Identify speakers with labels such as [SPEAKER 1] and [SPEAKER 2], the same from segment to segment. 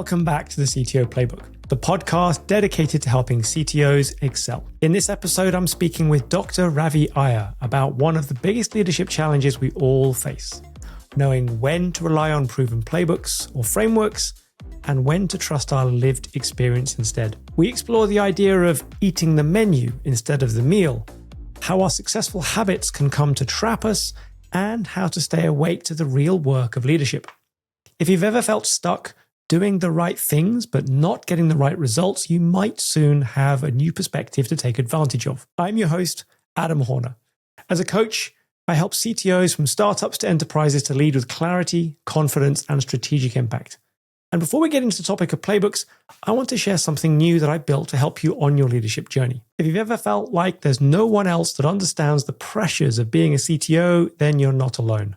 [SPEAKER 1] Welcome back to the CTO Playbook, the podcast dedicated to helping CTOs excel. In this episode, I'm speaking with Dr. Ravi Iyer about one of the biggest leadership challenges we all face, knowing when to rely on proven playbooks or frameworks and when to trust our lived experience instead. We explore the idea of eating the menu instead of the meal, how our successful habits can come to trap us, and how to stay awake to the real work of leadership. If you've ever felt stuck doing the right things but not getting the right results, you might soon have a new perspective to take advantage of. I'm your host, Adam Horner. As a coach, I help CTOs from startups to enterprises to lead with clarity, confidence, and strategic impact. And before we get into the topic of playbooks, I want to share something new that I built to help you on your leadership journey. If you've ever felt like there's no one else that understands the pressures of being a CTO, then you're not alone.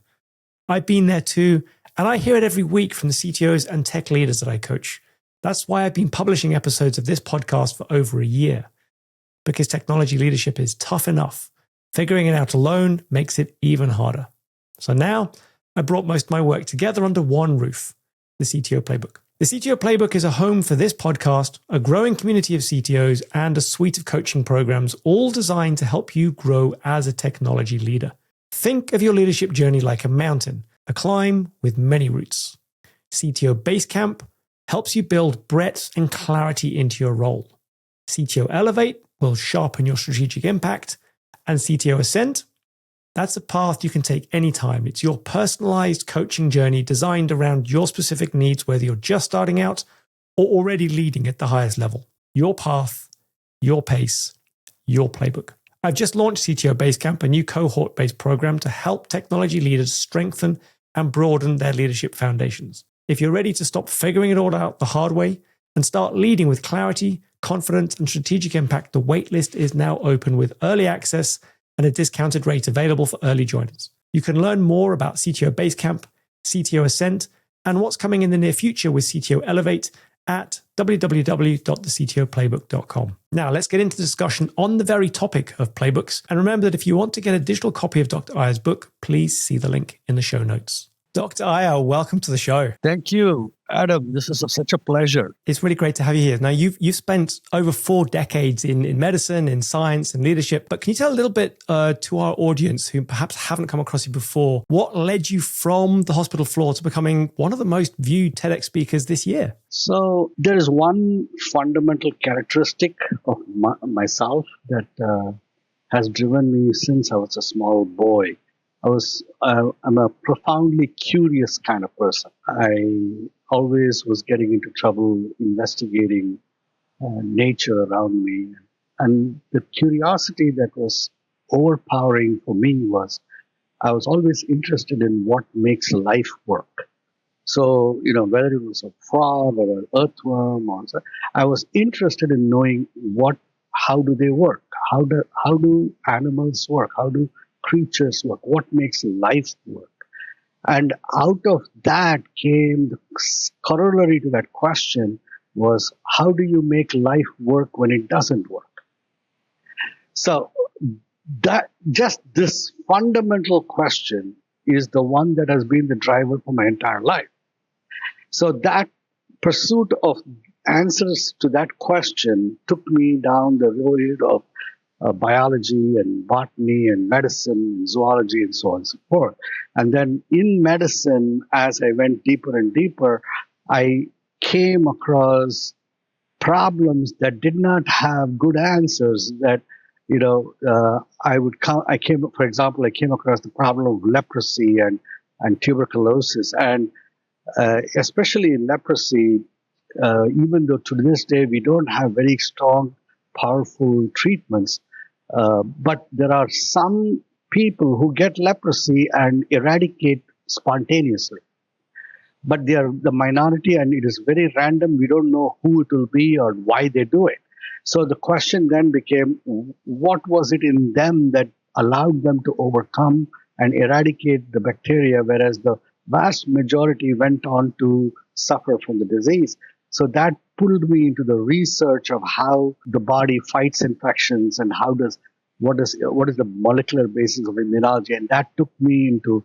[SPEAKER 1] I've been there too, and I hear it every week from the CTOs and tech leaders that I coach. That's why I've been publishing episodes of this podcast for over a year, because technology leadership is tough enough. Figuring it out alone makes it even harder. So now I brought most of my work together under one roof, the CTO Playbook. The CTO Playbook is a home for this podcast, a growing community of CTOs, and a suite of coaching programs, all designed to help you grow as a technology leader. Think of your leadership journey like a mountain, a climb with many routes. CTO Basecamp helps you build breadth and clarity into your role. CTO Elevate will sharpen your strategic impact. And CTO Ascent, that's a path you can take anytime. It's your personalized coaching journey designed around your specific needs, whether you're just starting out or already leading at the highest level. Your path, your pace, your playbook. I've just launched CTO Basecamp, a new cohort-based program to help technology leaders strengthen and broaden their leadership foundations. If you're ready to stop figuring it all out the hard way and start leading with clarity, confidence, and strategic impact, the waitlist is now open with early access and a discounted rate available for early joiners. You can learn more about CTO Basecamp, CTO Ascent, and what's coming in the near future with CTO Elevate at www.thectoplaybook.com. Now, let's get into the discussion on the very topic of playbooks. And remember that if you want to get a digital copy of Dr. Iyer's book, please see the link in the show notes. Dr. Iyer, welcome to the show.
[SPEAKER 2] Thank you, Adam. This is such a pleasure.
[SPEAKER 1] It's really great to have you here. Now, you've spent over 4 decades in medicine, in science, and leadership. But can you tell a little bit to our audience who perhaps haven't come across you before, what led you from the hospital floor to becoming one of the most viewed TEDx speakers this year?
[SPEAKER 2] So there is one fundamental characteristic of myself that has driven me since I was a small boy. I'm a profoundly curious kind of person. I always was getting into trouble investigating nature around me. And the curiosity that was overpowering for me was I was always interested in what makes life work. So, whether it was a frog or an earthworm I was interested in knowing how do they work? How do animals work? How do creatures work? What makes life work? And out of that came the corollary to that question was, how do you make life work when it doesn't work? So that just this fundamental question is the one that has been the driver for my entire life. So that pursuit of answers to that question took me down the road of biology and botany and medicine and zoology and so on and so forth. And then in medicine, as I went deeper and deeper, I came across problems that did not have good answers that, I came across the problem of leprosy and tuberculosis. And especially in leprosy, even though to this day we don't have very strong, powerful treatments, but there are some people who get leprosy and eradicate spontaneously. But they are the minority and it is very random. We don't know who it will be or why they do it. So the question then became, what was it in them that allowed them to overcome and eradicate the bacteria, whereas the vast majority went on to suffer from the disease? So that pulled me into the research of how the body fights infections and what is the molecular basis of immunology. And that took me into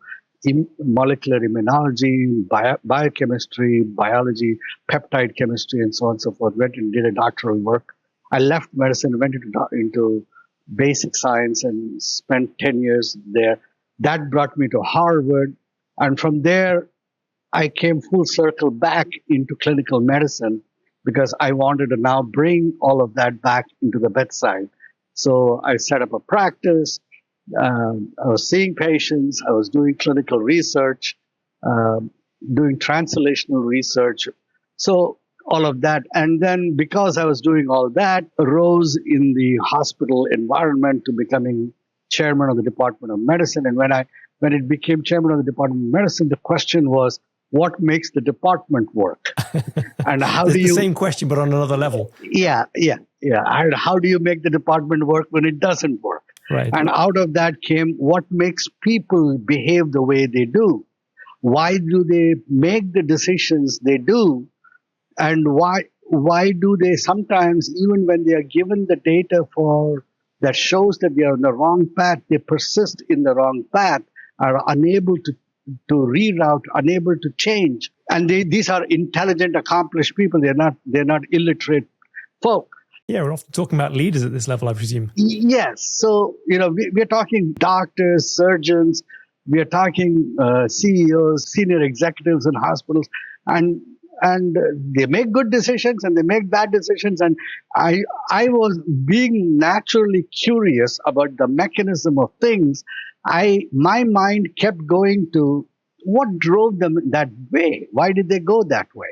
[SPEAKER 2] molecular immunology, biochemistry, biology, peptide chemistry, and so on and so forth. Went and did a doctoral work. I left medicine, went into basic science, and spent 10 years there. That brought me to Harvard. And from there, I came full circle back into clinical medicine because I wanted to now bring all of that back into the bedside. So I set up a practice. I was seeing patients. I was doing clinical research, doing translational research. So all of that. And then because I was doing all that, arose in the hospital environment to becoming chairman of the Department of Medicine. And when it became chairman of the Department of Medicine, the question was, what makes the department work? And how do you...
[SPEAKER 1] the same question, but on another level.
[SPEAKER 2] Yeah. And how do you make the department work when it doesn't work?
[SPEAKER 1] Right.
[SPEAKER 2] And out of that came what makes people behave the way they do. Why do they make the decisions they do? And why do they sometimes, even when they are given the data that shows that they are on the wrong path, they persist in the wrong path, are unable to reroute, unable to change. And these are intelligent, accomplished people. They're not illiterate folk.
[SPEAKER 1] Yeah, we're often talking about leaders at this level, I presume.
[SPEAKER 2] Yes. So, we're talking doctors, surgeons, we are talking CEOs, senior executives in hospitals, and they make good decisions and they make bad decisions. And I was being naturally curious about the mechanism of things. My mind kept going to what drove them that way. Why did they go that way?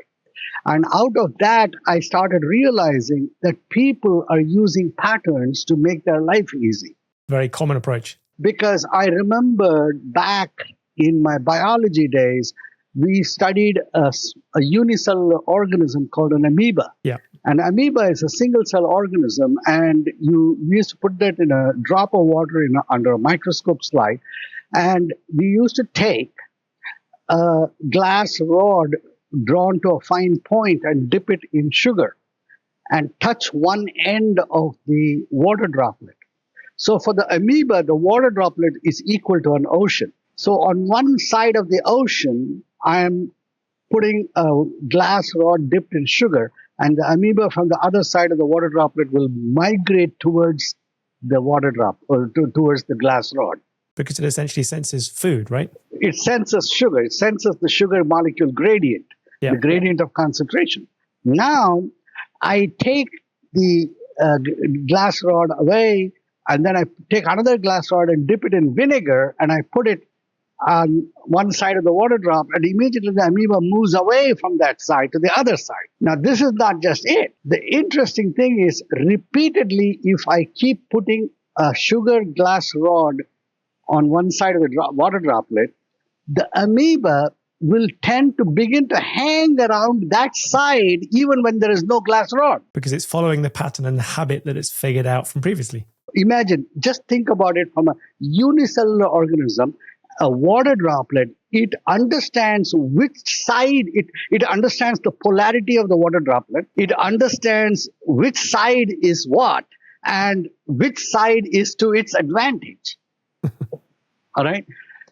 [SPEAKER 2] And out of that, I started realizing that people are using patterns to make their life easy.
[SPEAKER 1] Very common approach.
[SPEAKER 2] Because I remembered back in my biology days, we studied a unicellular organism called an amoeba.
[SPEAKER 1] Yeah.
[SPEAKER 2] An amoeba is a single cell organism, and we used to put that in a drop of water under a microscope slide. And we used to take a glass rod drawn to a fine point and dip it in sugar and touch one end of the water droplet. So for the amoeba, the water droplet is equal to an ocean. So on one side of the ocean, I am putting a glass rod dipped in sugar, and the amoeba from the other side of the water droplet will migrate towards the water drop or towards the glass rod.
[SPEAKER 1] Because it essentially senses food, right?
[SPEAKER 2] It senses sugar. It senses the sugar molecule gradient, the gradient of concentration. Now, I take the glass rod away, and then I take another glass rod and dip it in vinegar, and I put it on one side of the water drop, and immediately the amoeba moves away from that side to the other side. Now, this is not just it. The interesting thing is, repeatedly, if I keep putting a sugar glass rod on one side of the water droplet, the amoeba will tend to begin to hang around that side even when there is no glass rod.
[SPEAKER 1] Because it's following the pattern and the habit that it's figured out from previously.
[SPEAKER 2] Imagine, just think about it from a unicellular organism, a water droplet. It understands which side, it understands the polarity of the water droplet. It understands which side is what and which side is to its advantage. All right?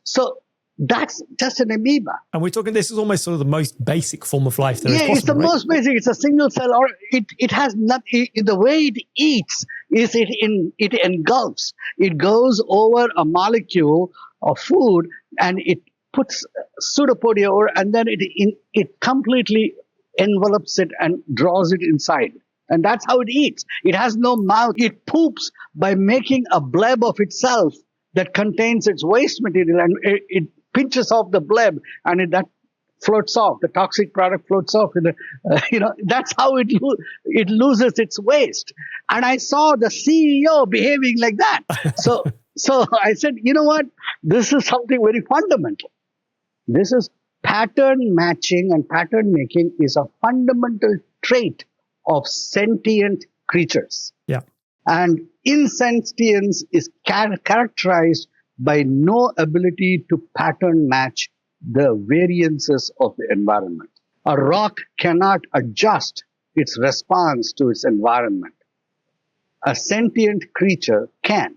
[SPEAKER 2] So that's just an amoeba.
[SPEAKER 1] And we're talking, this is almost sort of the most basic form of life there is possible,
[SPEAKER 2] it's the most basic. It's a single cell, or it has nothing. The way it eats is it engulfs. It goes over a molecule of food and it puts pseudopodia over, and then it completely envelops it and draws it inside. And that's how it eats. It has no mouth. It poops by making a bleb of itself that contains its waste material, and it pinches off the bleb, and that floats off. The toxic product floats off. That's how it loses its waste. And I saw the CEO behaving like that. So I said, you know what? This is something very fundamental. This is pattern matching, and pattern making is a fundamental trait of sentient creatures.
[SPEAKER 1] Yeah.
[SPEAKER 2] And insentience is characterized by no ability to pattern match the variances of the environment. A rock cannot adjust its response to its environment. A sentient creature can.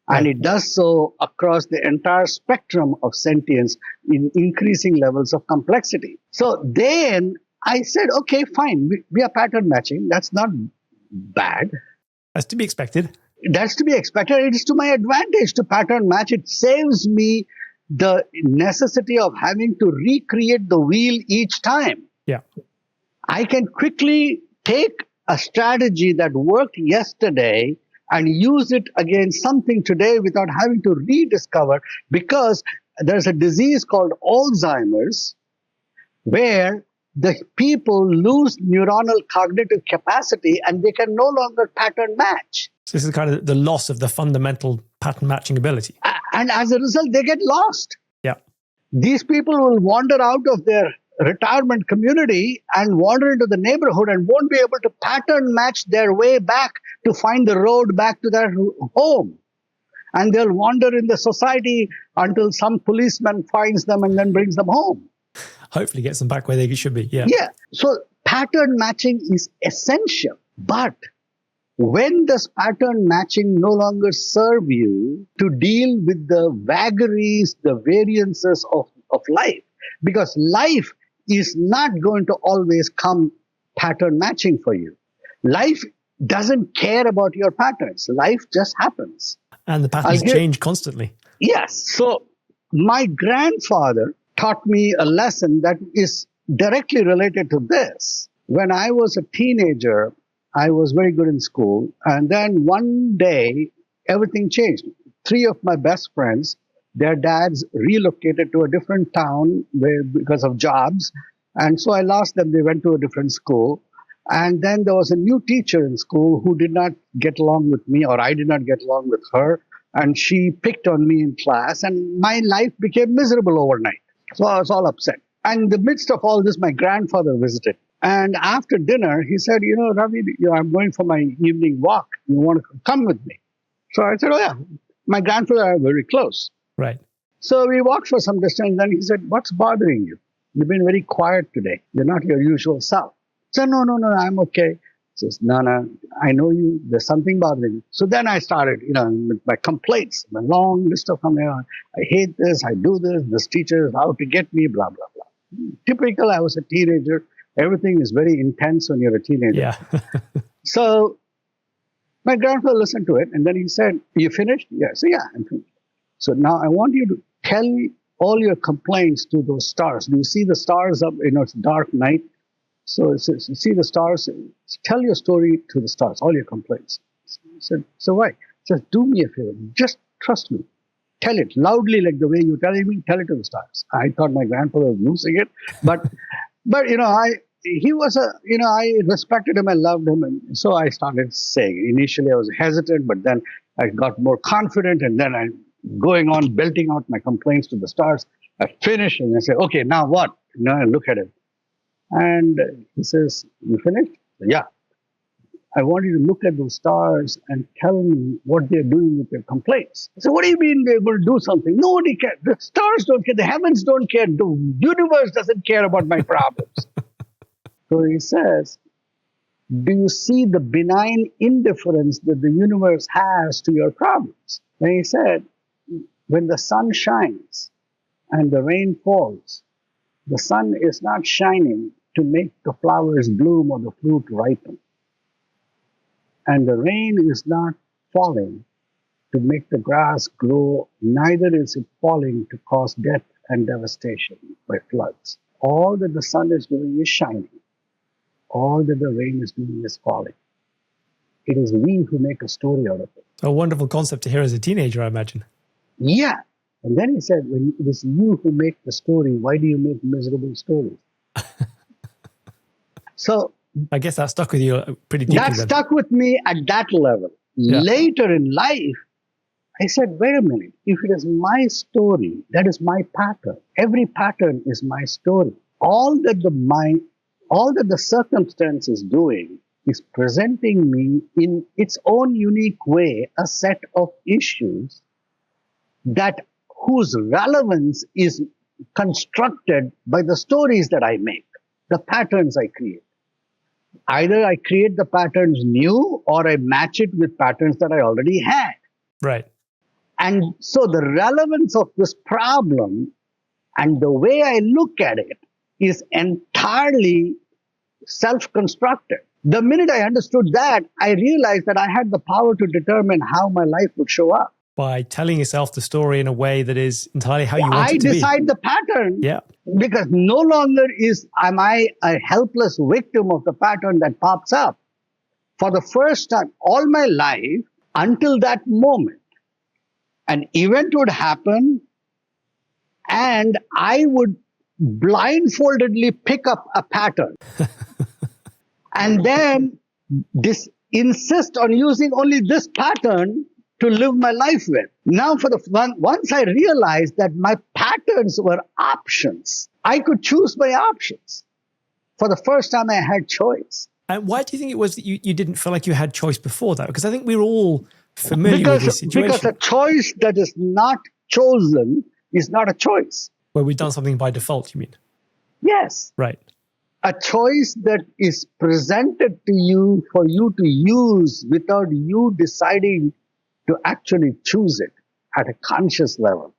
[SPEAKER 2] And
[SPEAKER 1] Right.
[SPEAKER 2] it does so across the entire spectrum of sentience in increasing levels of complexity. So then I said, okay, fine, we are pattern matching. That's not bad.
[SPEAKER 1] That's to be expected.
[SPEAKER 2] That's to be expected. It is to my advantage to pattern match. It saves me the necessity of having to recreate the wheel each time.
[SPEAKER 1] Yeah.
[SPEAKER 2] I can quickly take a strategy that worked yesterday and use it against something today without having to rediscover, because there's a disease called Alzheimer's where the people lose neuronal cognitive capacity and they can no longer pattern match.
[SPEAKER 1] So this is kind of the loss of the fundamental pattern matching ability.
[SPEAKER 2] And as a result, they get lost.
[SPEAKER 1] Yeah.
[SPEAKER 2] These people will wander out of their retirement community and wander into the neighborhood and won't be able to pattern match their way back to find the road back to their home. And they'll wander in the society until some policeman finds them and then brings them home.
[SPEAKER 1] Hopefully gets them back where they should be. Yeah.
[SPEAKER 2] Yeah. So pattern matching is essential. But when does pattern matching no longer serve you to deal with the vagaries, the variances of life? Because life is not going to always come pattern matching for you. Life doesn't care about your patterns. Life just happens.
[SPEAKER 1] And the patterns change constantly.
[SPEAKER 2] Yes. So my grandfather taught me a lesson that is directly related to this. When I was a teenager, I was very good in school. And then one day, everything changed. 3 of my best friends, their dads relocated to a different town because of jobs. And so I lost them. They went to a different school. And then there was a new teacher in school who did not get along with me, or I did not get along with her. And she picked on me in class, and my life became miserable overnight. So I was all upset. And in the midst of all this, my grandfather visited. And after dinner, he said, Ravi, I'm going for my evening walk. You want to come with me? So I said, oh, yeah. My grandfather and I are very close.
[SPEAKER 1] Right.
[SPEAKER 2] So we walked for some distance. Then he said, what's bothering you? You've been very quiet today. You're not your usual self. I said, no, I'm okay. He says, no, I know you. There's something bothering you. So then I started, with my complaints, my long list of complaints. I hate this. I do this. This teacher is out to get me, blah, blah, blah. Typical, I was a teenager. Everything is very intense when you're a teenager.
[SPEAKER 1] Yeah.
[SPEAKER 2] So my grandfather listened to it, and then he said, you finished? Yeah. So yeah, I'm finished. So now I want you to tell all your complaints to those stars. Do you see the stars up? It's dark night. So see the stars. Tell your story to the stars, all your complaints. He said, so why? Just do me a favor. Just trust me. Tell it loudly, like the way you're telling me. Tell it to the stars. I thought my grandfather was losing it, but he was I respected him, I loved him, and so I started saying. Initially, I was hesitant, but then I got more confident, and then I going on belting out my complaints to the stars. I finished, and I said, "Okay, now what?" I look at him, and he says, "You finished?" Yeah. I want you to look at those stars and tell me what they're doing with their complaints. I said, what do you mean they're going to do something? Nobody cares. The stars don't care. The heavens don't care. The universe doesn't care about my problems. So he says, do you see the benign indifference that the universe has to your problems? And he said, when the sun shines and the rain falls, the sun is not shining to make the flowers bloom or the fruit ripen. And the rain is not falling to make the grass grow, neither is it falling to cause death and devastation by floods. All that the sun is doing is shining. All that the rain is doing is falling. It is we who make a story out of it.
[SPEAKER 1] A wonderful concept to hear as a teenager, I imagine.
[SPEAKER 2] Yeah. And then he said, when it is you who make the story, why do you make miserable stories? So
[SPEAKER 1] I guess that stuck with you pretty deeply.
[SPEAKER 2] That stuck with me at that level. Yeah. Later in life, I said, wait a minute. If it is my story, that is my pattern. Every pattern is my story. All that the circumstance is doing is presenting me in its own unique way a set of issues whose relevance is constructed by the stories that I make, the patterns I create. Either I create the patterns new or I match it with patterns that I already had.
[SPEAKER 1] Right.
[SPEAKER 2] And so the relevance of this problem and the way I look at it is entirely self-constructed. The minute I understood that, I realized that I had the power to determine how my life would show up.
[SPEAKER 1] By telling yourself the story in a way that is entirely how you want it to be.
[SPEAKER 2] I decide the pattern.
[SPEAKER 1] Yeah.
[SPEAKER 2] Because no longer am I a helpless victim of the pattern that pops up. For the first time, all my life, until that moment, an event would happen and I would blindfoldedly pick up a pattern and then insist on using only this pattern to live my life with. Now, once I realized that my patterns were options, I could choose my options. For the first time, I had choice.
[SPEAKER 1] And why do you think it was that you didn't feel like you had choice before that? Because I think we're all familiar with this situation.
[SPEAKER 2] Because a choice that is not chosen is not a choice.
[SPEAKER 1] Where we've done something by default, you mean?
[SPEAKER 2] Yes.
[SPEAKER 1] Right.
[SPEAKER 2] A choice that is presented to you for you to use without you deciding to actually choose it at a conscious level.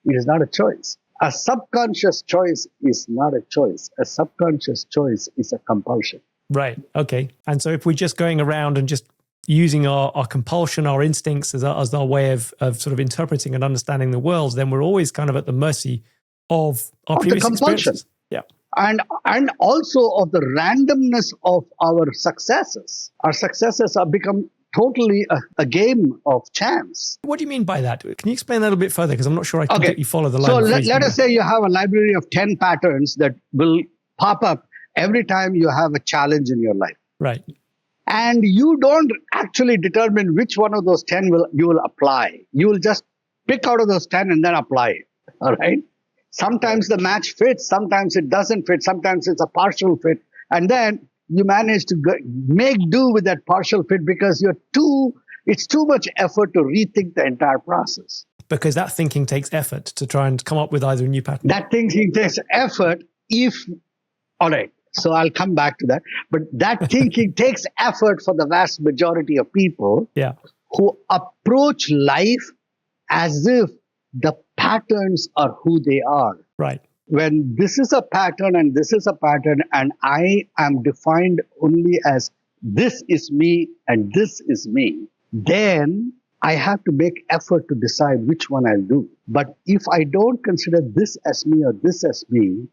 [SPEAKER 2] It is not a choice. A subconscious choice is not a choice. A subconscious choice is a compulsion.
[SPEAKER 1] Right. Okay. And so if we're just going around and just using our compulsion, our instincts as our way of sort of interpreting and understanding the world, then we're always kind of at the mercy of our previous experiences. Yeah.
[SPEAKER 2] And also of the randomness of our successes. Our successes have become totally a game of chance.
[SPEAKER 1] What do you mean by that? Can you explain that a little bit further? Because I'm not sure I completely follow the line.
[SPEAKER 2] So let us say you have a library of 10 patterns that will pop up every time you have a challenge in your life.
[SPEAKER 1] Right.
[SPEAKER 2] And you don't actually determine which one of those 10 you will apply. You will just pick out of those 10 and then apply it. All right. Sometimes the match fits, sometimes it doesn't fit, sometimes it's a partial fit. And then you manage to make do with that partial fit because it's too much effort to rethink the entire process.
[SPEAKER 1] Because that thinking takes effort to try and come up with either a new pattern.
[SPEAKER 2] That thinking takes effort all right, so I'll come back to that. But that thinking takes effort for the vast majority of people who approach life as if the patterns are who they are.
[SPEAKER 1] Right.
[SPEAKER 2] When this is a pattern and this is a pattern and I am defined only as this is me and this is me, then I have to make effort to decide which one I'll do. But if I don't consider this as me or this as me,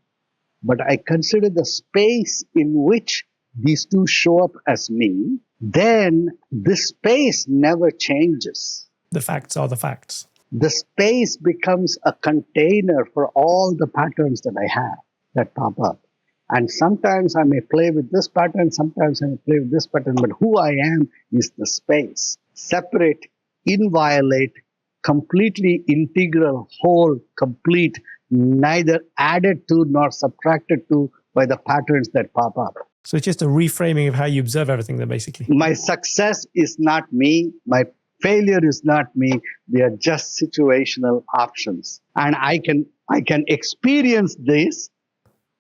[SPEAKER 2] but I consider the space in which these two show up as me, then the space never changes.
[SPEAKER 1] The facts are the facts.
[SPEAKER 2] The space becomes a container for all the patterns that I have that pop up. And sometimes I may play with this pattern, sometimes I may play with this pattern, but who I am is the space. Separate, inviolate, completely integral, whole, complete, neither added to nor subtracted to by the patterns that pop up.
[SPEAKER 1] So it's just a reframing of how you observe everything then, basically.
[SPEAKER 2] My success is not me. My failure is not me. They are just situational options. And I can experience this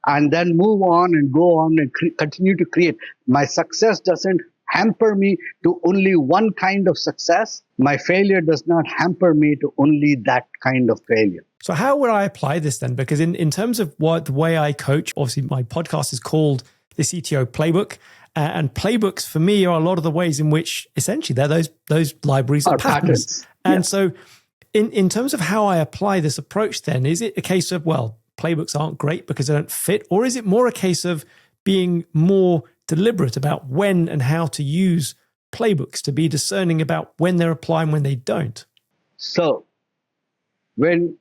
[SPEAKER 2] and then move on and go on and continue to create. My success doesn't hamper me to only one kind of success. My failure does not hamper me to only that kind of failure.
[SPEAKER 1] So how would I apply this then? Because in terms of the way I coach, obviously my podcast is called the CTO Playbook. And playbooks for me are a lot of the ways in which essentially they're those libraries of patterns. And so in terms of how I apply this approach then, is it a case of, well, playbooks aren't great because they don't fit? Or is it more a case of being more deliberate about when and how to use playbooks, to be discerning about when they're applied and when they don't?
[SPEAKER 2] So when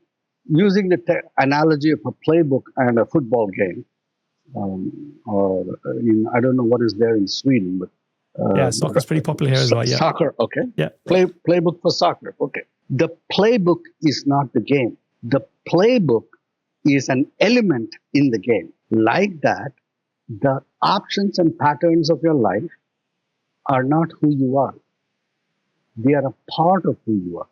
[SPEAKER 2] using the analogy of a playbook and a football game, I don't know what is there in Sweden, but
[SPEAKER 1] soccer's pretty popular here as well. Yeah,
[SPEAKER 2] soccer. Okay.
[SPEAKER 1] Yeah,
[SPEAKER 2] playbook for soccer. Okay. The playbook is not the game. The playbook is an element in the game. Like that, the options and patterns of your life are not who you are. They are a part of who you are.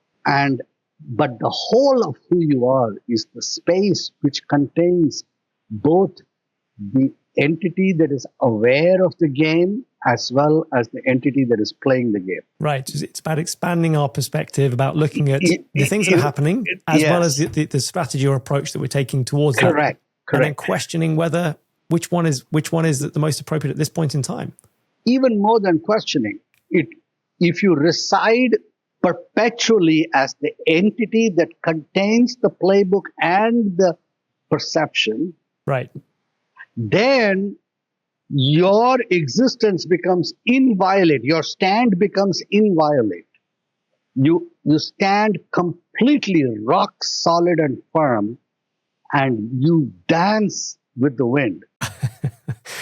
[SPEAKER 2] But the whole of who you are is the space which contains both the entity that is aware of the game as well as the entity that is playing the game.
[SPEAKER 1] Right. It's about expanding our perspective, about looking at the things that are happening, as well as the strategy or approach that we're taking towards that.
[SPEAKER 2] Correct.
[SPEAKER 1] And then questioning whether which one is the most appropriate at this point in time.
[SPEAKER 2] Even more than questioning it, if you reside perpetually as the entity that contains the playbook and the perception,
[SPEAKER 1] right,
[SPEAKER 2] then your existence becomes inviolate. Your stand becomes inviolate. You stand completely rock solid and firm, and you dance with the wind.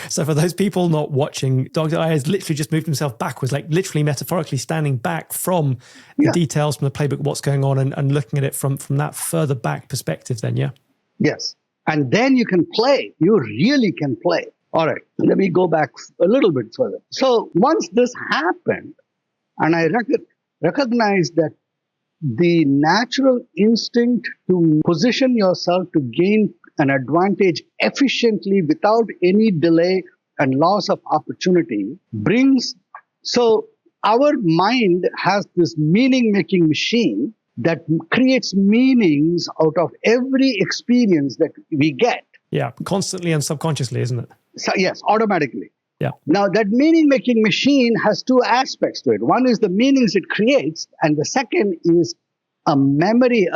[SPEAKER 1] So for those people not watching, Dr. Iyer has literally just moved himself backwards, like literally metaphorically standing back from the details from the playbook, what's going on, and looking at it from that further back perspective then, yeah?
[SPEAKER 2] Yes. And then you can play. You really can play. All right, let me go back a little bit further. So once this happened, and I recognized that the natural instinct to position yourself to gain an advantage efficiently without any delay and loss of opportunity so our mind has this meaning-making machine that creates meanings out of every experience that we get.
[SPEAKER 1] Yeah, constantly and subconsciously, isn't it?
[SPEAKER 2] So, yes, automatically.
[SPEAKER 1] Yeah.
[SPEAKER 2] Now, that meaning-making machine has two aspects to it. One is the meanings it creates, and the second is a memory,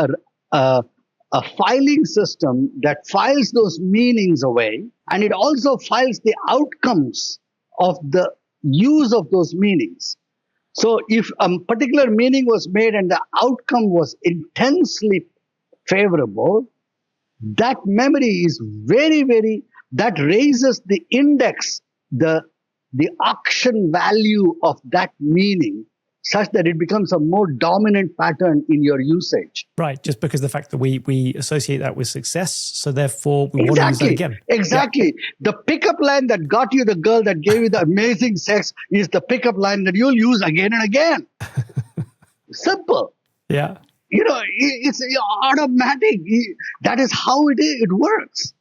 [SPEAKER 2] a filing system that files those meanings away, and it also files the outcomes of the use of those meanings. So if a particular meaning was made and the outcome was intensely favorable, that memory is that raises the index, the auction value of that meaning, such that it becomes a more dominant pattern in your usage.
[SPEAKER 1] Right, just because the fact that we associate that with success, so therefore we want to use that again.
[SPEAKER 2] Exactly. Yeah. The pickup line that got you the girl that gave you the amazing sex is the pickup line that you'll use again and again. Simple.
[SPEAKER 1] Yeah.
[SPEAKER 2] It's automatic. That is how it works.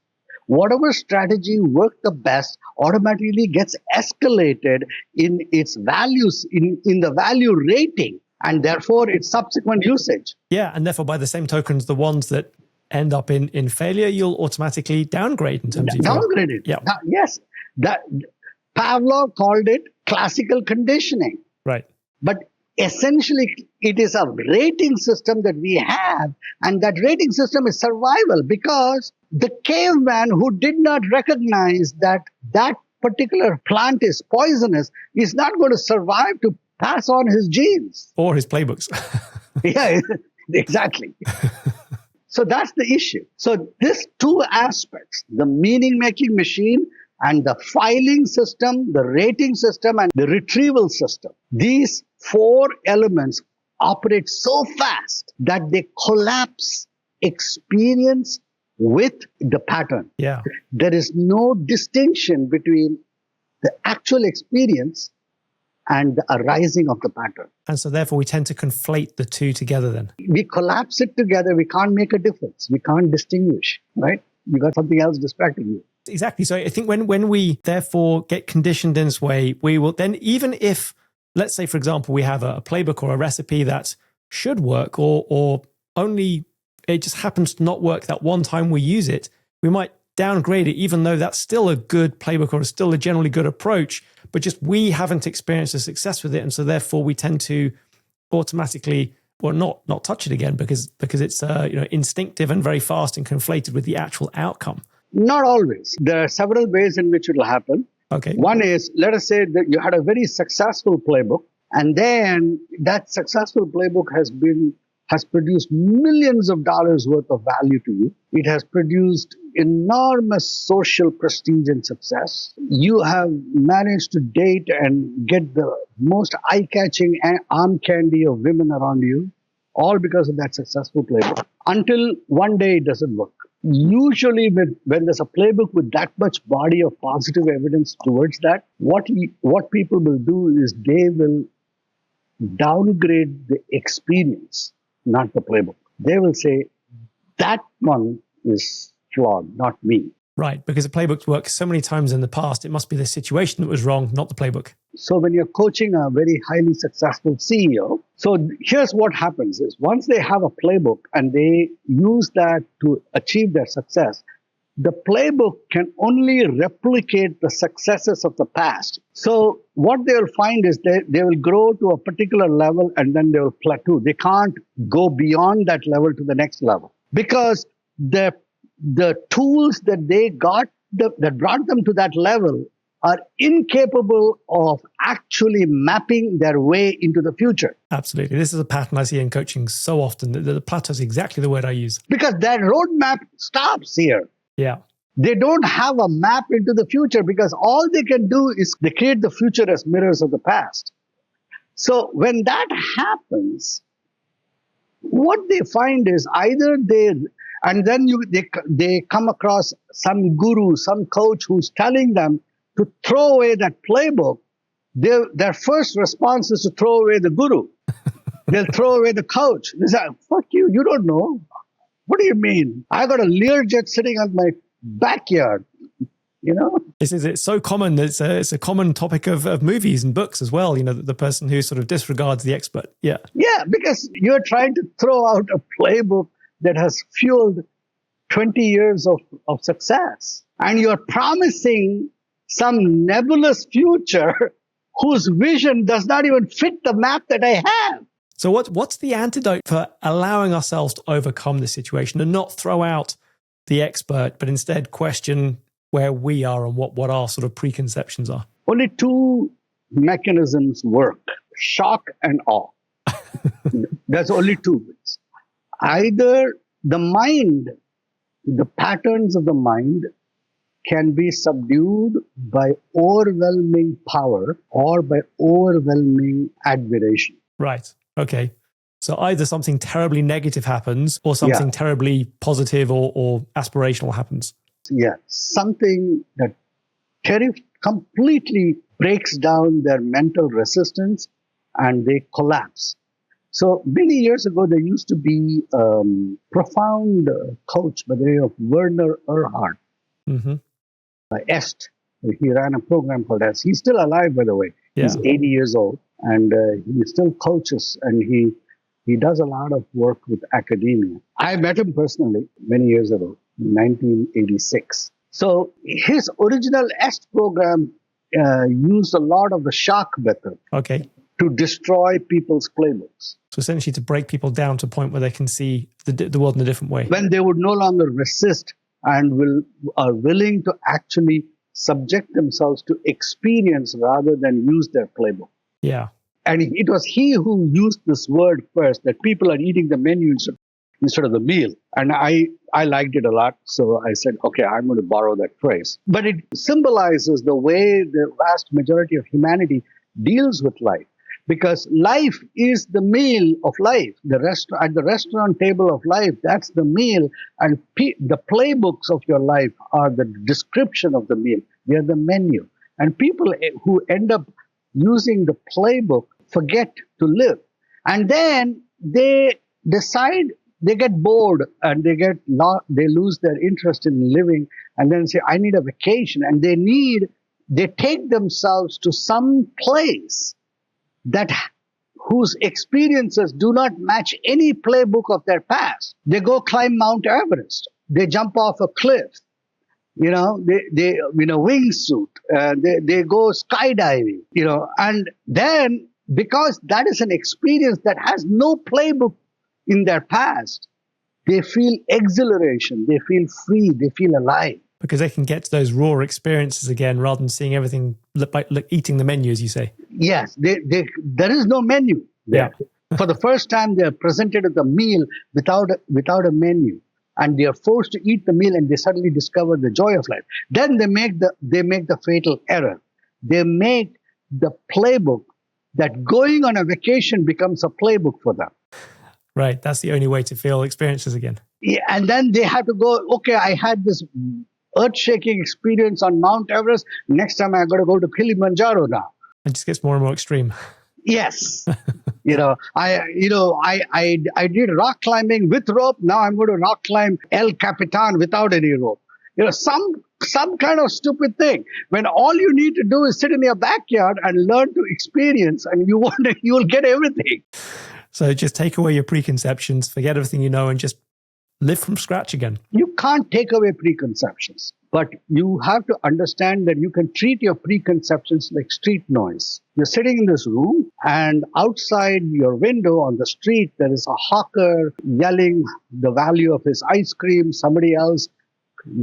[SPEAKER 2] Whatever strategy worked the best automatically gets escalated in its values, in the value rating, and therefore its subsequent usage.
[SPEAKER 1] Yeah, and therefore by the same tokens, the ones that end up in failure, you'll automatically downgrade in terms of
[SPEAKER 2] downgrade it.
[SPEAKER 1] Yeah.
[SPEAKER 2] Yes. Pavlov called it classical conditioning.
[SPEAKER 1] Right.
[SPEAKER 2] But essentially, it is a rating system that we have, and that rating system is survival, because the caveman who did not recognize that particular plant is poisonous is not going to survive to pass on his genes.
[SPEAKER 1] Or his playbooks.
[SPEAKER 2] Yeah, exactly. So that's the issue. So these two aspects, the meaning-making machine and the filing system, the rating system, and the retrieval system, these four elements operate so fast that they collapse experience with the pattern.
[SPEAKER 1] Yeah.
[SPEAKER 2] There is no distinction between the actual experience and the arising of the pattern.
[SPEAKER 1] And so therefore we tend to conflate the two together then.
[SPEAKER 2] We collapse it together. We can't make a difference. We can't distinguish, right? You got something else distracting you.
[SPEAKER 1] Exactly. So I think when we therefore get conditioned in this way, we will then, even if, let's say, for example, we have a playbook or a recipe that should work or only it just happens to not work that one time we use it, we might downgrade it, even though that's still a good playbook or still a generally good approach, but just we haven't experienced a success with it. And so therefore we tend to automatically or not touch it again because it's instinctive and very fast and conflated with the actual outcome.
[SPEAKER 2] Not always. There are several ways in which it will happen.
[SPEAKER 1] Okay.
[SPEAKER 2] One is, let us say that you had a very successful playbook, and then that successful playbook has produced millions of dollars worth of value to you. It has produced enormous social prestige and success. You have managed to date and get the most eye-catching arm candy of women around you, all because of that successful playbook. Until one day it doesn't work. Usually when there's a playbook with that much body of positive evidence towards that, what people will do is they will downgrade the experience, not the playbook. They will say, that one is flawed, not me.
[SPEAKER 1] Right, because the playbook worked so many times in the past, it must be the situation that was wrong, not the playbook.
[SPEAKER 2] So when you're coaching a very highly successful CEO, so here's what happens is once they have a playbook and they use that to achieve their success, the playbook can only replicate the successes of the past. So what they'll find is they will grow to a particular level and then they will plateau. They can't go beyond that level to the next level because the tools that they got that brought them to that level are incapable of actually mapping their way into the future.
[SPEAKER 1] Absolutely. This is a pattern I see in coaching so often. The plateau is exactly the word I use.
[SPEAKER 2] Because their roadmap stops here.
[SPEAKER 1] Yeah.
[SPEAKER 2] They don't have a map into the future because all they can do is they create the future as mirrors of the past. So when that happens, what they find is either they come across some guru, some coach who's telling them to throw away that playbook. Their first response is to throw away the guru. They'll throw away the coach. They say, fuck you, you don't know. What do you mean? I got a Learjet sitting on my backyard, you know?
[SPEAKER 1] It's so common. It's a common topic of movies and books as well, you know, the person who sort of disregards the expert. Yeah.
[SPEAKER 2] Yeah, because you're trying to throw out a playbook that has fueled 20 years of success. And you're promising some nebulous future whose vision does not even fit the map that I have.
[SPEAKER 1] So what's the antidote for allowing ourselves to overcome this situation and not throw out the expert, but instead question where we are and what our sort of preconceptions are?
[SPEAKER 2] Only two mechanisms work: shock and awe. There's only two ways. Either the mind, the patterns of the mind can be subdued by overwhelming power or by overwhelming admiration.
[SPEAKER 1] Right. Okay. So either something terribly negative happens or something terribly positive or aspirational happens.
[SPEAKER 2] Yeah, something that completely breaks down their mental resistance and they collapse. So many years ago, there used to be a profound coach by the name of Werner Erhard, EST. He ran a program called EST. He's still alive, by the way. Yeah. He's 80 years old and he still coaches and he does a lot of work with academia. I met him personally many years ago, in 1986. So his original EST program used a lot of the shock method to destroy people's playbooks.
[SPEAKER 1] So essentially to break people down to a point where they can see the world in a different way.
[SPEAKER 2] When they would no longer resist and are willing to actually subject themselves to experience rather than use their playbook.
[SPEAKER 1] Yeah.
[SPEAKER 2] And it was he who used this word first, that people are eating the menu instead of the meal. And I liked it a lot. So I said, okay, I'm going to borrow that phrase. But it symbolizes the way the vast majority of humanity deals with life. Because life is the meal of life. At the restaurant table of life, that's the meal. And the playbooks of your life are the description of the meal. They are the menu. And people who end up using the playbook forget to live. And then they decide, they get bored and they lose their interest in living and then say, I need a vacation. And they take themselves to some place whose experiences do not match any playbook of their past. They go climb Mount Everest. They jump off a cliff. They in a wingsuit. They go skydiving. And then because that is an experience that has no playbook in their past, they feel exhilaration. They feel free. They feel alive.
[SPEAKER 1] Because they can get to those raw experiences again rather than seeing everything like eating the menu, as you say.
[SPEAKER 2] Yes, there is no menu there. Yeah. For the first time, they are presented with a meal without a menu. And they are forced to eat the meal and they suddenly discover the joy of life. Then they make the fatal error. They make the playbook that going on a vacation becomes a playbook for them.
[SPEAKER 1] Right. That's the only way to feel experiences again.
[SPEAKER 2] Yeah, and then they have to go, okay, I had this earth-shaking experience on Mount Everest. Next time I got to go to Kilimanjaro now.
[SPEAKER 1] It just gets more and more extreme.
[SPEAKER 2] Yes. I did rock climbing with rope. Now I'm going to rock climb El Capitan without any rope. Some kind of stupid thing. When all you need to do is sit in your backyard and learn to experience, and you will get everything.
[SPEAKER 1] So just take away your preconceptions, forget everything you know, and just live from scratch again.
[SPEAKER 2] You can't take away preconceptions, but you have to understand that you can treat your preconceptions like street noise. You're sitting in this room, and outside your window on the street, there is a hawker yelling the value of his ice cream, somebody else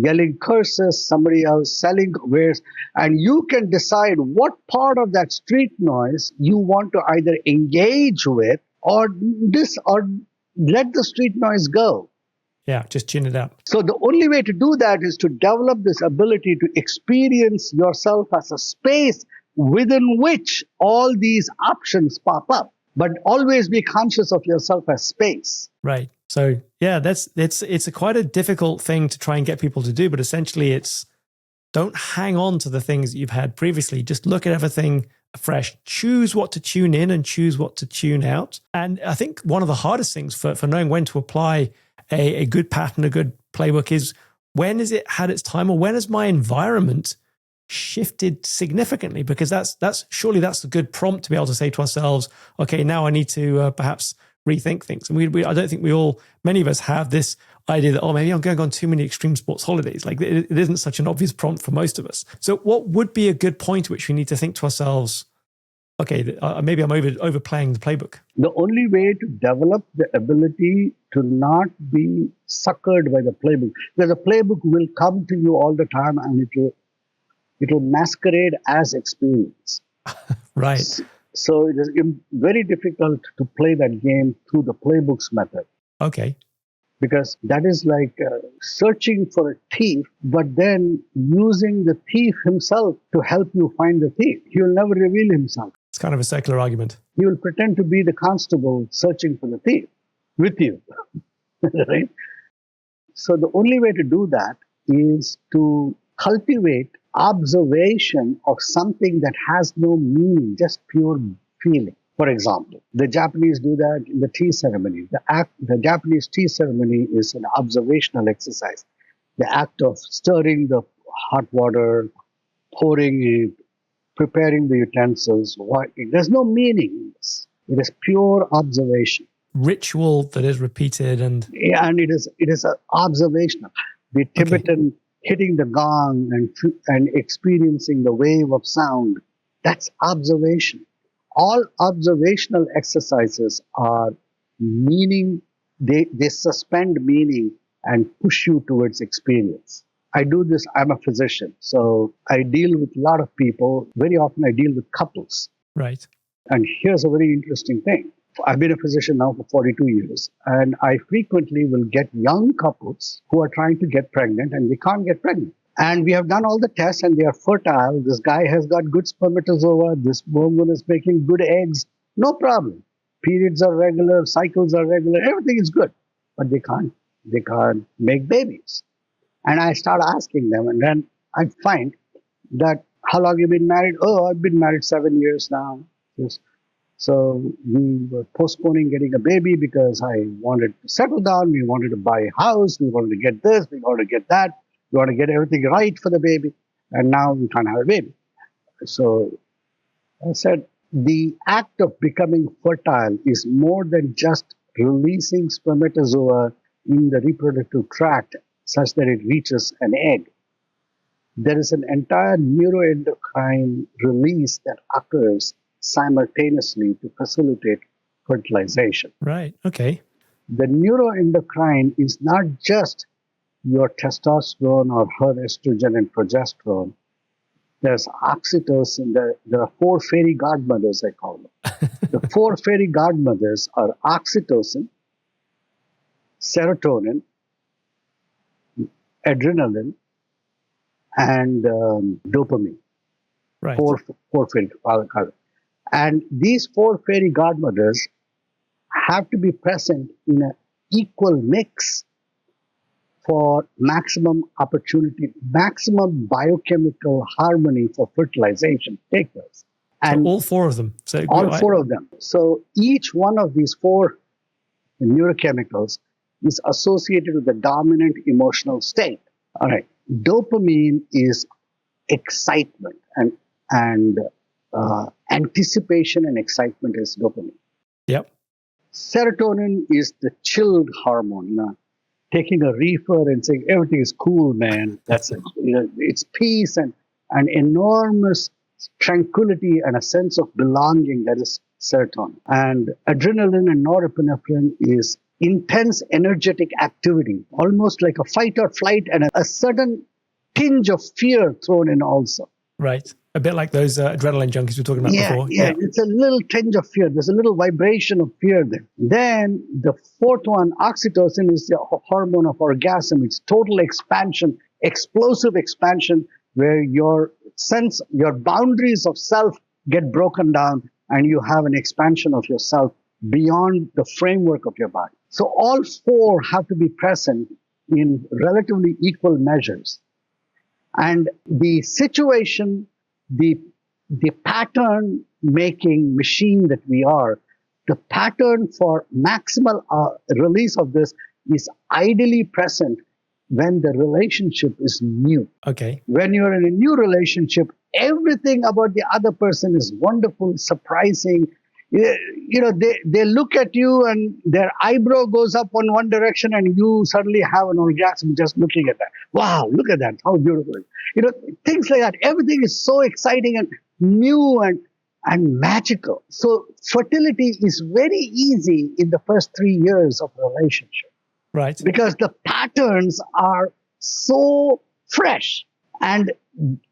[SPEAKER 2] yelling curses, somebody else selling wares, and you can decide what part of that street noise you want to either engage with or let the street noise go.
[SPEAKER 1] Yeah, just tune it out.
[SPEAKER 2] So the only way to do that is to develop this ability to experience yourself as a space within which all these options pop up, but always be conscious of yourself as space.
[SPEAKER 1] Right. So yeah, it's quite a difficult thing to try and get people to do, but essentially it's don't hang on to the things that you've had previously. Just look at everything afresh. Choose what to tune in and choose what to tune out. And I think one of the hardest things for knowing when to apply a good pattern, a good playbook is when has it had its time, or when has my environment shifted significantly? Because that's a good prompt to be able to say to ourselves, okay, now I need to perhaps rethink things. And I don't think many of us have this idea that, oh, maybe I'm going on too many extreme sports holidays. Like it isn't such an obvious prompt for most of us. So what would be a good point at which we need to think to ourselves, okay, maybe I'm overplaying the playbook?
[SPEAKER 2] The only way to develop the ability to not be suckered by the playbook, because the playbook will come to you all the time and it will masquerade as experience.
[SPEAKER 1] Right.
[SPEAKER 2] So it is very difficult to play that game through the playbooks method.
[SPEAKER 1] Okay.
[SPEAKER 2] Because that is like searching for a thief, but then using the thief himself to help you find the thief. He will never reveal himself.
[SPEAKER 1] It's kind of a circular argument.
[SPEAKER 2] He will pretend to be the constable searching for the thief with you. Right? So the only way to do that is to cultivate observation of something that has no meaning, just pure feeling. For example, the Japanese do that in the tea ceremony. The Japanese tea ceremony is an observational exercise. The act of stirring the hot water, pouring it, preparing the utensils. There's no meaning in this. It is pure observation.
[SPEAKER 1] Ritual that is repeated and
[SPEAKER 2] it is observational. The Tibetan hitting the gong and experiencing the wave of sound, that's observation. All observational exercises are meaning, they suspend meaning and push you towards experience. I do this, I'm a physician, so I deal with a lot of people. Very often I deal with couples.
[SPEAKER 1] Right.
[SPEAKER 2] And here's a very interesting thing. I've been a physician now for 42 years, and I frequently will get young couples who are trying to get pregnant and they can't get pregnant. And we have done all the tests and they are fertile. This guy has got good spermatozoa. This woman is making good eggs. No problem. Periods are regular, cycles are regular, everything is good. But they can't make babies. And I start asking them, and then I find that, how long have you been married? Oh, I've been married 7 years now. Yes. So we were postponing getting a baby because I wanted to settle down. We wanted to buy a house. We wanted to get this. We wanted to get that. We want to get everything right for the baby. And now we can't have a baby. So I said, the act of becoming fertile is more than just releasing spermatozoa in the reproductive tract such that it reaches an egg. There is an entire neuroendocrine release that occurs simultaneously to facilitate fertilization.
[SPEAKER 1] Right. Okay.
[SPEAKER 2] The neuroendocrine is not just your testosterone or her estrogen and progesterone. There's oxytocin. There are 4 fairy godmothers, I call them. The 4 fairy godmothers are oxytocin, serotonin, adrenaline, and dopamine.
[SPEAKER 1] Right.
[SPEAKER 2] Four fairy godmothers. And these 4 fairy godmothers have to be present in an equal mix for maximum opportunity, maximum biochemical harmony for fertilization to take place. And
[SPEAKER 1] so all 4 of them. So
[SPEAKER 2] all 4 of them. So each one of these 4 neurochemicals is associated with the dominant emotional state. All right. dopamine is excitement, and anticipation and excitement is dopamine.
[SPEAKER 1] Yep.
[SPEAKER 2] Serotonin is the chilled hormone. Taking a reefer and saying everything is cool, man. That's it. It's peace and an enormous tranquility and a sense of belonging. That is serotonin. And adrenaline and norepinephrine is intense energetic activity, almost like a fight or flight, and a sudden tinge of fear thrown in also.
[SPEAKER 1] Right. A bit like those adrenaline junkies we were talking about before.
[SPEAKER 2] Yeah, it's a little tinge of fear. There's a little vibration of fear there. Then the fourth one, oxytocin, is the hormone of orgasm. It's total expansion, explosive expansion, where your boundaries of self get broken down and you have an expansion of yourself beyond the framework of your body. So all four have to be present in relatively equal measures. And the situation, the pattern making machine that we are, the pattern for maximal release of this is ideally present when the relationship is new.
[SPEAKER 1] Okay.
[SPEAKER 2] When you're in a new relationship, everything about the other person is wonderful, surprising. They look at you and their eyebrow goes up on one direction and you suddenly have an orgasm just looking at that. Wow, look at that. How beautiful. Things like that. Everything is so exciting and new and magical. So fertility is very easy in the first 3 years of a relationship.
[SPEAKER 1] Right.
[SPEAKER 2] Because the patterns are so fresh. And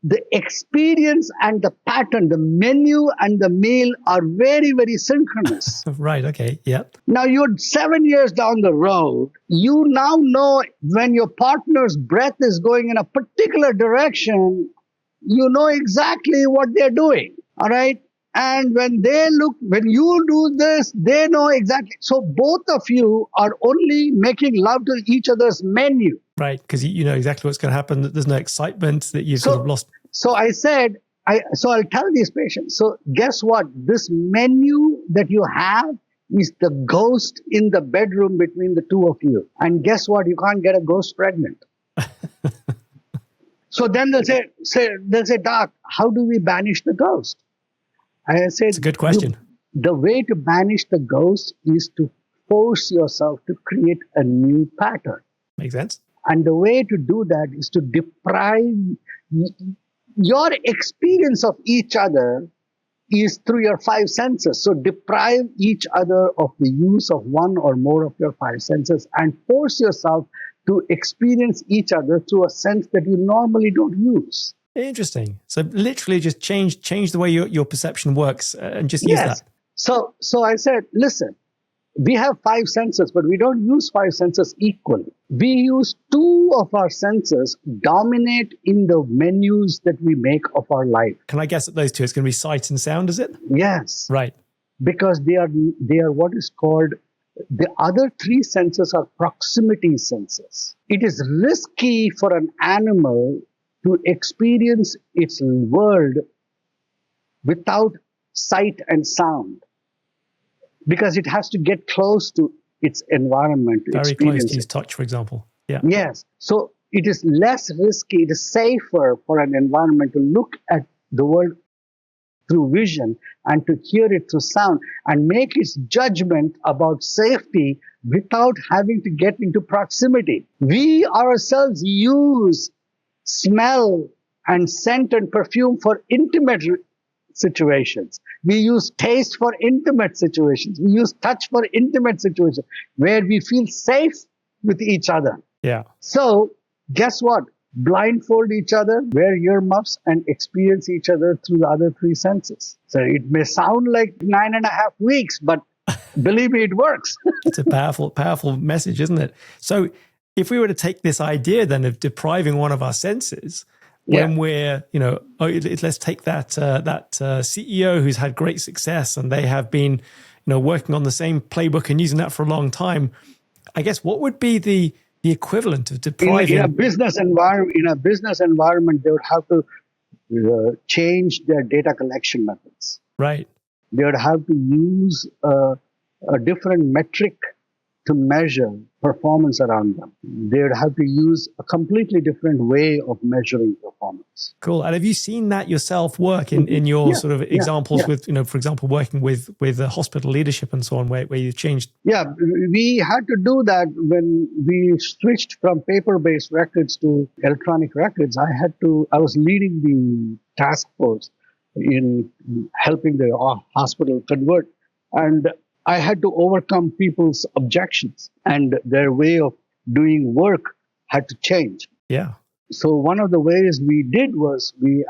[SPEAKER 2] the experience and the pattern, the menu and the meal are very, very synchronous.
[SPEAKER 1] Right. Okay. Yep.
[SPEAKER 2] Now you're 7 years down the road. You now know when your partner's breath is going in a particular direction, you know exactly what they're doing. All right. And when you do this, they know exactly. So both of you are only making love to each other's menu.
[SPEAKER 1] Right, because you know exactly what's going to happen. There's no excitement that you've sort of lost.
[SPEAKER 2] So I said, I'll tell these patients, so guess what? This menu that you have is the ghost in the bedroom between the two of you. And guess what? You can't get a ghost pregnant. So then they'll say, Doc, how do we banish the ghost? I said,
[SPEAKER 1] it's a good question.
[SPEAKER 2] The way to banish the ghost is to force yourself to create a new pattern.
[SPEAKER 1] Makes sense.
[SPEAKER 2] And the way to do that is to deprive your experience of each other is through your five senses. So deprive each other of the use of one or more of your five senses and force yourself to experience each other through a sense that you normally don't use.
[SPEAKER 1] Interesting. So literally just change the way your perception works and just use that.
[SPEAKER 2] So I said, listen, we have five senses, but we don't use five senses equally. We use two of our senses dominate in the menus that we make of our life.
[SPEAKER 1] Can I guess that those two, it's going to be sight and sound, is it?
[SPEAKER 2] Yes.
[SPEAKER 1] Right.
[SPEAKER 2] Because they are what is called, the other three senses are proximity senses. It is risky for an animal to experience its world without sight and sound, because it has to get close to its environment to
[SPEAKER 1] very
[SPEAKER 2] experience
[SPEAKER 1] close to use touch, for example. Yeah.
[SPEAKER 2] Yes. So it is less risky, it is safer for an environment to look at the world through vision and to hear it through sound and make its judgment about safety without having to get into proximity. We ourselves use smell and scent and perfume for intimate situations. We use taste for intimate situations. We use touch for intimate situations where we feel safe with each other.
[SPEAKER 1] Yeah.
[SPEAKER 2] So guess what? Blindfold each other, wear earmuffs, and experience each other through the other three senses. So it may sound like 9.5 weeks, but believe me, it works.
[SPEAKER 1] It's a powerful message, isn't it? So if we were to take this idea then of depriving one of our senses, when we're, let's take that CEO who's had great success and they have been, working on the same playbook and using that for a long time. I guess what would be the equivalent of depriving?
[SPEAKER 2] In a business environment, they would have to change their data collection methods.
[SPEAKER 1] Right.
[SPEAKER 2] They would have to use a different metric to measure performance around them. They would have to use a completely different way of measuring performance.
[SPEAKER 1] Cool. And have you seen that yourself work in your sort of examples with, for example, working with the hospital leadership and so on, where you changed?
[SPEAKER 2] Yeah, we had to do that when we switched from paper-based records to electronic records. I was leading the task force in helping the hospital convert. And I had to overcome people's objections, and their way of doing work had to change.
[SPEAKER 1] Yeah.
[SPEAKER 2] So one of the ways we did was we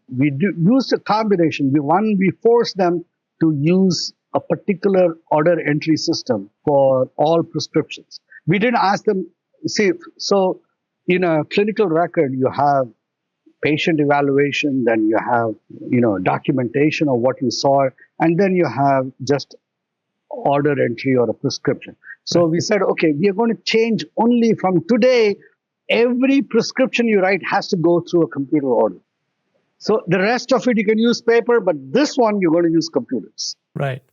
[SPEAKER 2] used a combination. We forced them to use a particular order entry system for all prescriptions. We didn't ask them, so in a clinical record, you have patient evaluation, then you have, documentation of what you saw, and then you have just order entry or a prescription. So we said, okay, we are going to change only from today. Every prescription you write has to go through a computer order. So the rest of it, you can use paper, but this one, you're going to use computers.
[SPEAKER 1] Right.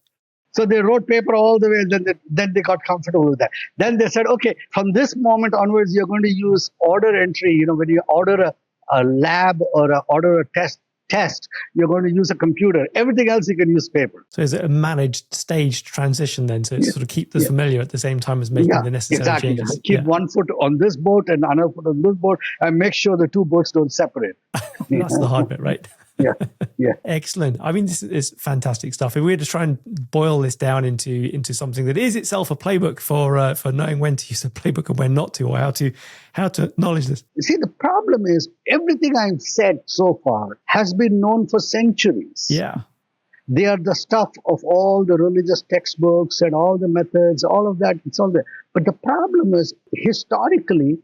[SPEAKER 2] So they wrote paper all the way, and then they got comfortable with that. Then they said, okay, from this moment onwards, you're going to use order entry. When you order a lab or order a test, you're going to use a computer. Everything else you can use paper.
[SPEAKER 1] So is it a managed, staged transition then? So it's sort of keep the familiar at the same time as making the necessary changes.
[SPEAKER 2] Keep one foot on this boat and another foot on this boat, and make sure the two boats don't separate.
[SPEAKER 1] That's the hard bit, right?
[SPEAKER 2] Yeah.
[SPEAKER 1] Excellent. I mean, this is fantastic stuff. If we were to try and boil this down into something that is itself a playbook for knowing when to use a playbook and when not to, or how to acknowledge this.
[SPEAKER 2] You see, the problem is everything I've said so far has been known for centuries.
[SPEAKER 1] Yeah.
[SPEAKER 2] They are the stuff of all the religious textbooks and all the methods, all of that. It's all there. But the problem is, historically,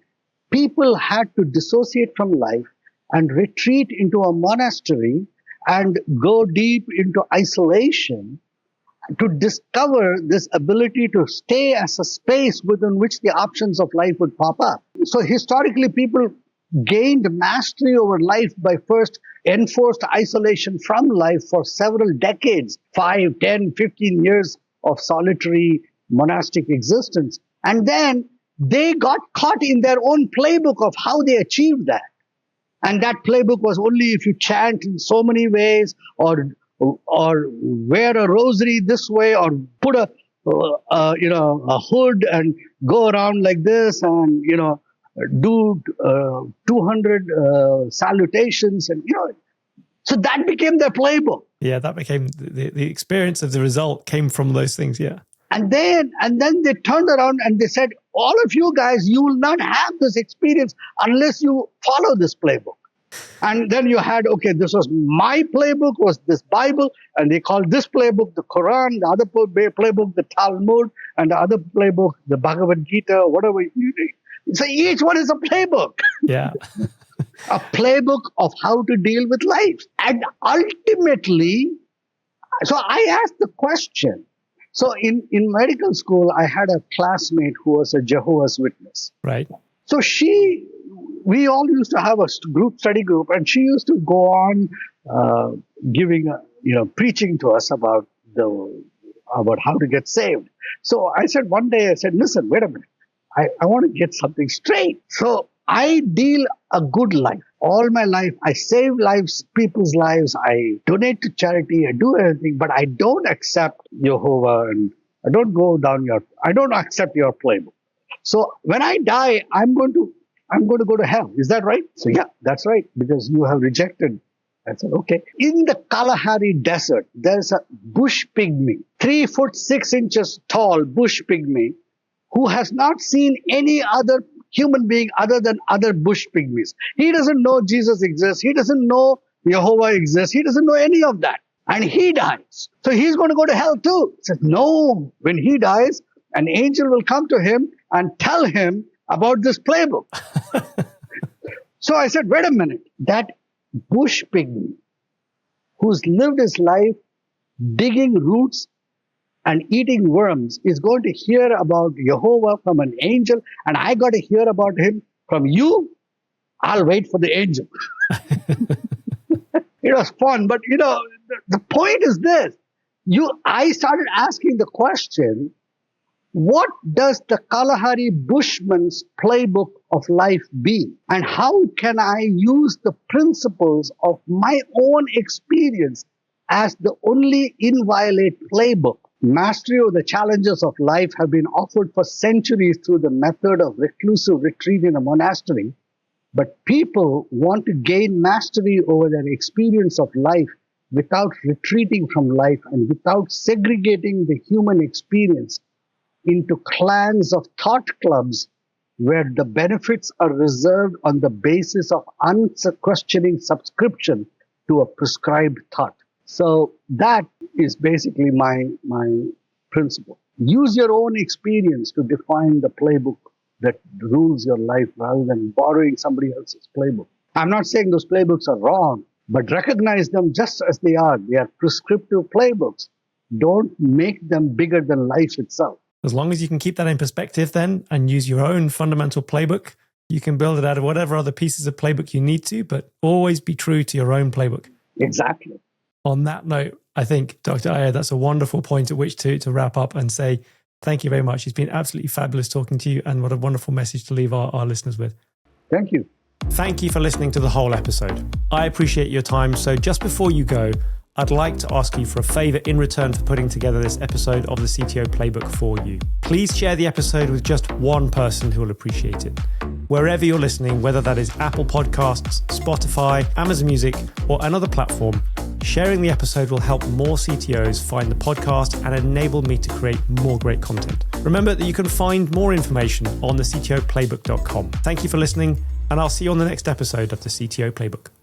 [SPEAKER 2] people had to dissociate from life and retreat into a monastery and go deep into isolation to discover this ability to stay as a space within which the options of life would pop up. So historically, people gained mastery over life by first enforced isolation from life for several decades, 5, 10, 15 years of solitary monastic existence. And then they got caught in their own playbook of how they achieved that. And that playbook was only if you chant in so many ways, or wear a rosary this way, or put a hood and go around like this, and do 200 salutations, and so that became their playbook.
[SPEAKER 1] Yeah, that became the experience of the result came from those things. Yeah.
[SPEAKER 2] And then they turned around and they said, all of you guys, you will not have this experience unless you follow this playbook. And then you had, okay, this was my playbook, was this Bible, and they called this playbook the Quran, the other playbook the Talmud, and the other playbook the Bhagavad Gita, whatever. So each one is a playbook.
[SPEAKER 1] Yeah.
[SPEAKER 2] A playbook of how to deal with life. And ultimately, so I asked the question. So in medical school, I had a classmate who was a Jehovah's Witness.
[SPEAKER 1] Right.
[SPEAKER 2] So we all used to have a study group, and she used to go on preaching to us about how to get saved. So one day I said, listen, wait a minute. I want to get something straight. So I deal a good life. All my life, I save lives, people's lives. I donate to charity. I do everything, but I don't accept Jehovah, and I don't accept your playbook. So when I die, I'm going to go to hell. Is that right? So yeah, that's right, because you have rejected. I said, okay. In the Kalahari desert, there's a bush pygmy, 3 foot 6 inches tall bush pygmy, who has not seen any other human being other than other bush pygmies. He doesn't know Jesus exists. He doesn't know Jehovah exists. He doesn't know any of that. And he dies. So he's going to go to hell too. He says, no, when he dies, an angel will come to him and tell him about this playbook. So I said, wait a minute. That bush pygmy who's lived his life digging roots and eating worms is going to hear about Jehovah from an angel, and I got to hear about him from you. I'll wait for the angel. It was fun, but the point is this. I started asking the question, what does the Kalahari Bushman's playbook of life be? And how can I use the principles of my own experience as the only inviolate playbook? Mastery of the challenges of life have been offered for centuries through the method of reclusive retreat in a monastery. But people want to gain mastery over their experience of life without retreating from life and without segregating the human experience into clans of thought clubs where the benefits are reserved on the basis of unquestioning subscription to a prescribed thought. So that is basically my principle. Use your own experience to define the playbook that rules your life rather than borrowing somebody else's playbook. I'm not saying those playbooks are wrong, but recognize them just as they are. They are prescriptive playbooks. Don't make them bigger than life itself.
[SPEAKER 1] As long as you can keep that in perspective then and use your own fundamental playbook, you can build it out of whatever other pieces of playbook you need to, but always be true to your own playbook.
[SPEAKER 2] Exactly.
[SPEAKER 1] On that note, I think, Dr. Iyer, that's a wonderful point at which to wrap up and say thank you very much. It's been absolutely fabulous talking to you, and what a wonderful message to leave our listeners with.
[SPEAKER 2] Thank you.
[SPEAKER 1] Thank you for listening to the whole episode. I appreciate your time. So just before you go, I'd like to ask you for a favor in return for putting together this episode of the CTO Playbook for you. Please share the episode with just one person who will appreciate it. Wherever you're listening, whether that is Apple Podcasts, Spotify, Amazon Music, or another platform, sharing the episode will help more CTOs find the podcast and enable me to create more great content. Remember that you can find more information on the CTOplaybook.com. Thank you for listening, and I'll see you on the next episode of the CTO Playbook.